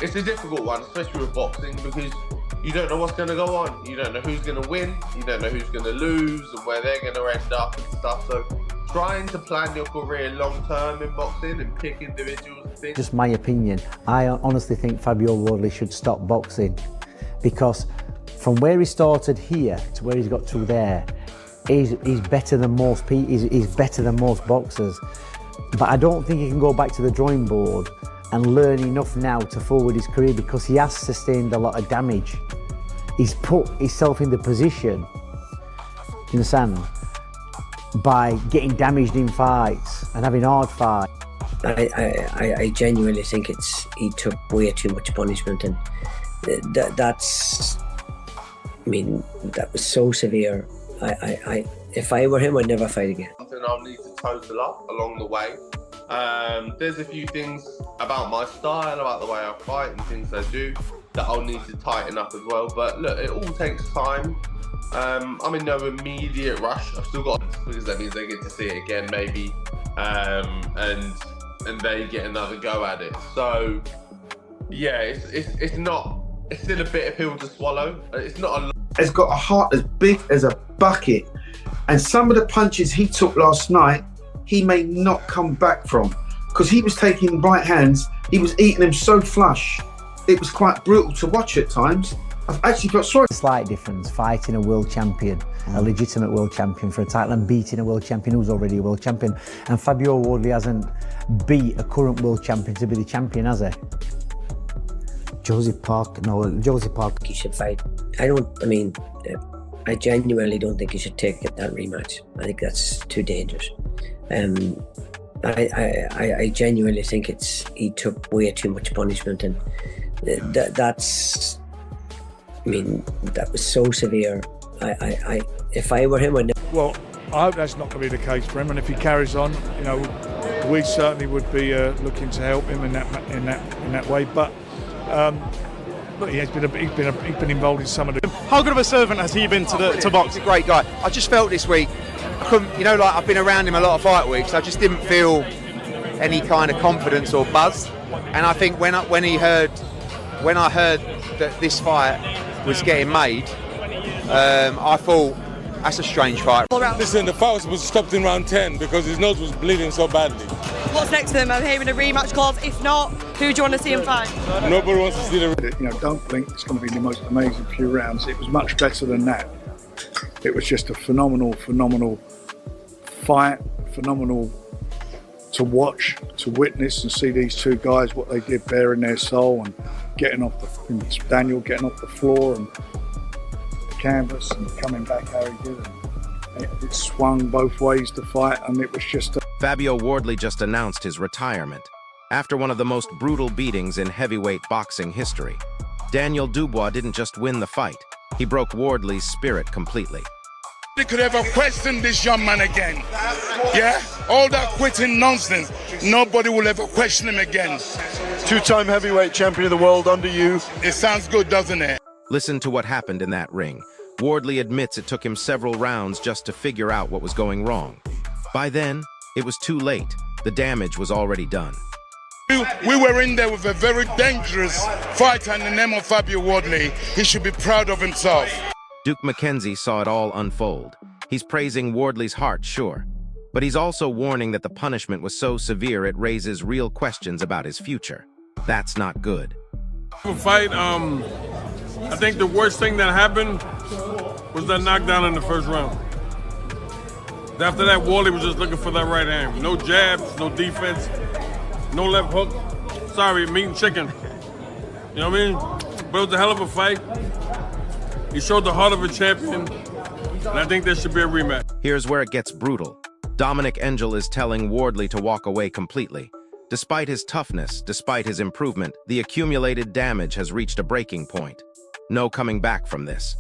it's a difficult one, especially with boxing, because you don't know what's going to go on. You don't know who's going to win. You don't know who's going to lose and where they're going to end up and stuff. So trying to plan your career long term in boxing and pick individuals and things. Just my opinion, I honestly think Fabio Wardley should stop boxing, because from where he started here to where he's got to there, he's better than most people. He's better than most boxers. But I don't think he can go back to the drawing board and learn enough now to forward his career, because he has sustained a lot of damage. He's put himself in the position, you understand, by getting damaged in fights and having hard fights. I genuinely think he took way too much punishment, and that's, I mean, that was so severe. If I were him, I'd never fight again. Something I'll need to total up along the way. There's a few things about my style, about the way I fight and things I do that I'll need to tighten up as well. But look, it all takes time. I'm in no immediate rush. I've still got, because that means they get to see it again maybe, and they get another go at it. So yeah, it's still a bitter pill to swallow. It's not a. Has got a heart as big as a bucket, and some of the punches he took last night, he may not come back from, because he was taking right hands, he was eating them so flush, it was quite brutal to watch at times. I've actually got sorry. A slight difference, fighting a world champion, a legitimate world champion for a title, and beating a world champion who's already a world champion. And Fabio Wardley hasn't beat a current world champion to be the champion, has he? Josie Park, He should fight. I genuinely don't think he should take that rematch. I think that's too dangerous. I genuinely think he took way too much punishment, and that's, I mean, that was so severe. If I were him, I'd never. Well, I hope that's not going to be the case for him, and if he carries on, you know, we certainly would be looking to help him in that way. But look, he's been involved in some of the. How good of a servant has he been to box? He's a great guy. I just felt this week, I couldn't, you know, like I've been around him a lot of fight weeks. I just didn't feel any kind of confidence or buzz. And I think when I heard that this fight was getting made, I thought, that's a strange fight. Listen, the fight was supposed to stop in round 10 because his nose was bleeding so badly. What's next for them? I'm hearing a rematch clause. If not, who do you want to see him fight? Nobody wants to see the. You know, don't think it's going to be the most amazing few rounds. It was much better than that. It was just a phenomenal fight, phenomenal to watch, to witness and see these two guys, what they did, bearing their soul and getting off Daniel getting off the floor and the canvas and coming back how he did. It swung both ways to fight, and it was just Fabio Wardley just announced his retirement after one of the most brutal beatings in heavyweight boxing history. Daniel Dubois didn't just win the fight, he broke Wardley's spirit completely. They could ever question this young man again. Yeah? All that quitting nonsense, nobody will ever question him again. Two-time heavyweight champion of the world under you. It sounds good, doesn't it? Listen to what happened in that ring. Wardley admits it took him several rounds just to figure out what was going wrong. By then, it was too late. The damage was already done. We were in there with a very dangerous fighter in the name of Fabio Wardley. He should be proud of himself. Duke McKenzie saw it all unfold. He's praising Wardley's heart, sure, but he's also warning that the punishment was so severe it raises real questions about his future. That's not good. Fight, I think the worst thing that happened was that knockdown in the first round. After that, Wardley was just looking for that right hand. No jabs, no defense, no left hook. Sorry, meat and chicken. You know what I mean? But it was a hell of a fight. He showed the heart of a champion, and I think there should be a rematch. Here's where it gets brutal. Dominic Angel is telling Wardley to walk away completely. Despite his toughness, despite his improvement, the accumulated damage has reached a breaking point. No coming back from this.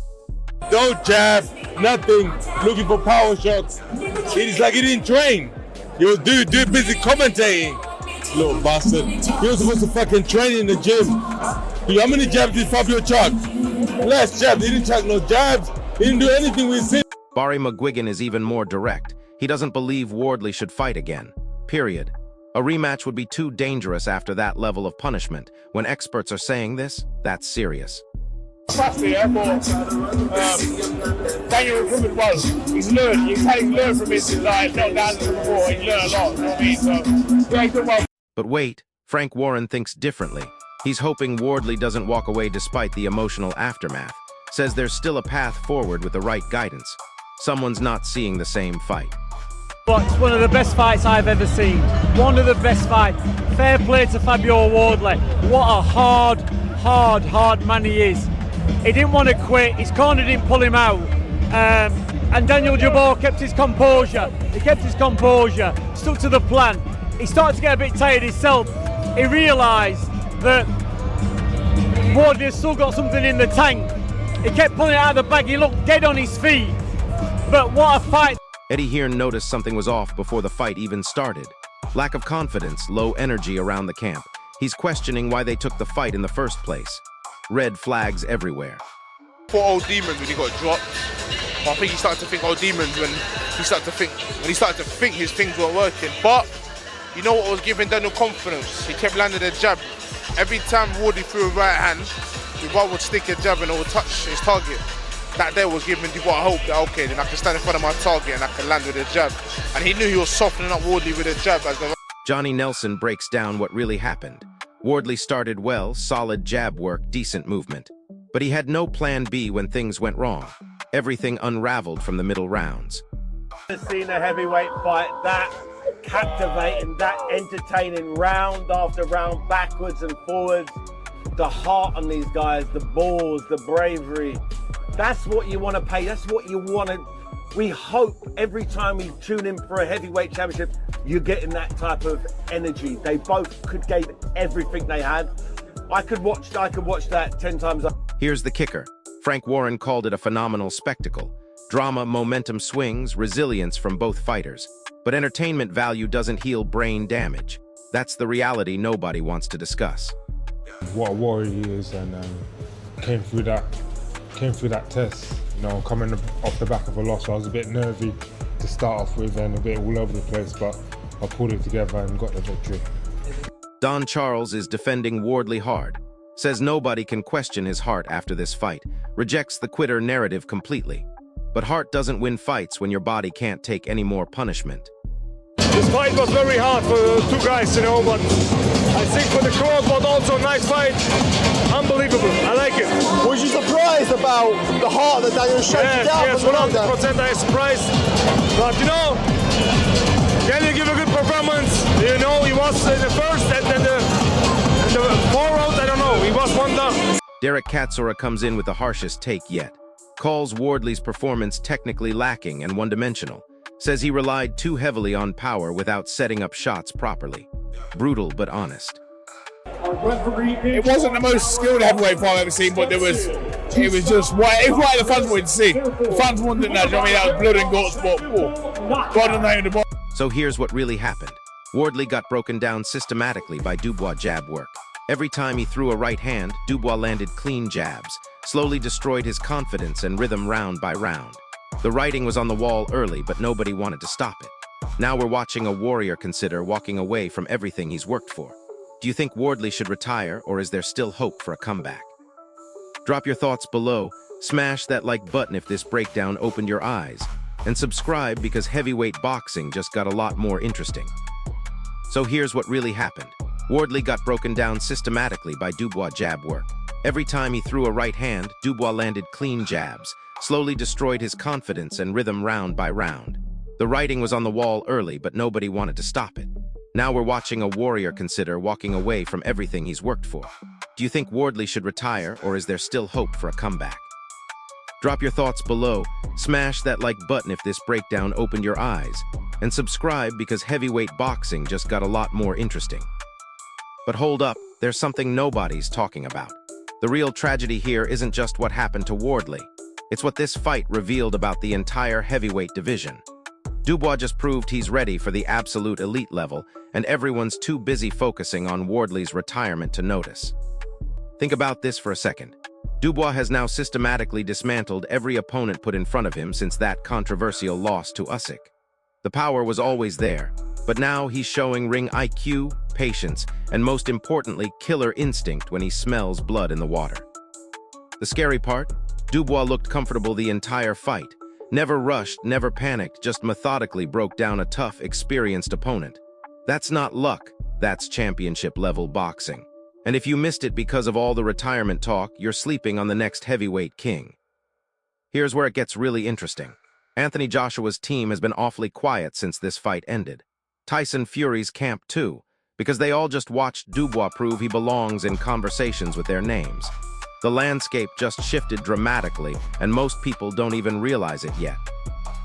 No jab, nothing, looking for power shots. It is like he didn't train. He was busy commentating. Little bastard. He was supposed to fucking train in the gym. How many jabs did Fabio chuck? Last jab, he didn't chuck no jabs. He didn't do anything with it. Barry McGuigan is even more direct. He doesn't believe Wardley should fight again. Period. A rematch would be too dangerous after that level of punishment. When experts are saying this, that's serious. Daniel recovered well. He's learned. You can learn from his knockdowns before. He learned a lot. You know what I mean? So, yeah, he did well. But wait, Frank Warren thinks differently. He's hoping Wardley doesn't walk away despite the emotional aftermath. Says there's still a path forward with the right guidance. Someone's not seeing the same fight. But it's one of the best fights I've ever seen. One of the best fights. Fair play to Fabio Wardley. What a hard man he is. He didn't want to quit. His corner didn't pull him out. And Daniel Jabor kept his composure. He kept his composure, stuck to the plan. He started to get a bit tired himself. He realised that Wardley has still got something in the tank. He kept pulling it out of the bag. He looked dead on his feet. But what a fight. Eddie Hearn noticed something was off before the fight even started. Lack of confidence, low energy around the camp. He's questioning why they took the fight in the first place. Red flags everywhere. For Old Demons when he got dropped, I think he started to think Old Demons when he started to think his things weren't working. But you know what was giving Daniel confidence? He kept landing a jab. Every time Wardley threw a right hand, Dubois would stick a jab and it would touch his target. That there was giving Dubois hope that, okay, then I can stand in front of my target and I can land with a jab. And he knew he was softening up Wardley with a jab as the... Johnny Nelson breaks down what really happened. Wardley started well, solid jab work, decent movement. But he had no plan B when things went wrong. Everything unraveled from the middle rounds. I've seen a heavyweight fight that captivating, that entertaining, round after round, backwards and forwards. The heart on these guys, the balls, the bravery. That's what you want to pay. That's what you want to... We hope every time we tune in for a heavyweight championship, you're getting that type of energy. They both gave everything they had. I could watch that 10 times. Here's the kicker. Frank Warren called it a phenomenal spectacle. Drama, momentum swings, resilience from both fighters. But entertainment value doesn't heal brain damage. That's the reality nobody wants to discuss. What a warrior he is, and came through that test. You know, coming off the back of a loss, I was a bit nervy to start off with and a bit all over the place, but I pulled it together and got the victory. Don Charles is defending Wardley hard. Says nobody can question his heart after this fight. Rejects the quitter narrative completely. But heart doesn't win fights when your body can't take any more punishment. This fight was very hard for two guys, you know, but I think for the crowd, but also a nice fight. Unbelievable. I like it. Was you surprised about the heart that Daniel showed you down? Yes, 100% I was surprised. But, you know, Daniel gave a good performance. You know, he was in the first and then the 4 rounds, I don't know. He was one down. Derek Katsura comes in with the harshest take yet. Calls Wardley's performance technically lacking and one-dimensional. Says he relied too heavily on power without setting up shots properly. Brutal but honest. It wasn't the most skilled heavyweight fight I've ever seen, but it was just what the fans wanted to see. The fans wanted that, you know what I mean? That was blood and guts, but God and name the ball. So here's what really happened. Wardley got broken down systematically by Dubois jab work. Every time he threw a right hand, Dubois landed clean jabs, slowly destroyed his confidence and rhythm round by round. The writing was on the wall early, but nobody wanted to stop it. Now we're watching a warrior consider walking away from everything he's worked for. Do you think Wardley should retire, or is there still hope for a comeback? Drop your thoughts below, smash that like button if this breakdown opened your eyes, and subscribe because heavyweight boxing just got a lot more interesting. So here's what really happened. Wardley got broken down systematically by Dubois jab work. Every time he threw a right hand, Dubois landed clean jabs, slowly destroyed his confidence and rhythm round by round. The writing was on the wall early, but nobody wanted to stop it. Now we're watching a warrior consider walking away from everything he's worked for. Do you think Wardley should retire, or is there still hope for a comeback? Drop your thoughts below, smash that like button if this breakdown opened your eyes, and subscribe because heavyweight boxing just got a lot more interesting. But hold up, there's something nobody's talking about. The real tragedy here isn't just what happened to Wardley. It's what this fight revealed about the entire heavyweight division. Dubois just proved he's ready for the absolute elite level, and everyone's too busy focusing on Wardley's retirement to notice. Think about this for a second. Dubois has now systematically dismantled every opponent put in front of him since that controversial loss to Usyk. The power was always there, But now he's showing ring IQ, patience, and most importantly, killer instinct when he smells blood in the water. The scary part? Dubois looked comfortable the entire fight. Never rushed, never panicked, just methodically broke down a tough, experienced opponent. That's not luck, that's championship-level boxing. And if you missed it because of all the retirement talk, you're sleeping on the next heavyweight king. Here's where it gets really interesting. Anthony Joshua's team has been awfully quiet since this fight ended. Tyson Fury's camp too, because they all just watched Dubois prove he belongs in conversations with their names. The landscape just shifted dramatically, and most people don't even realize it yet.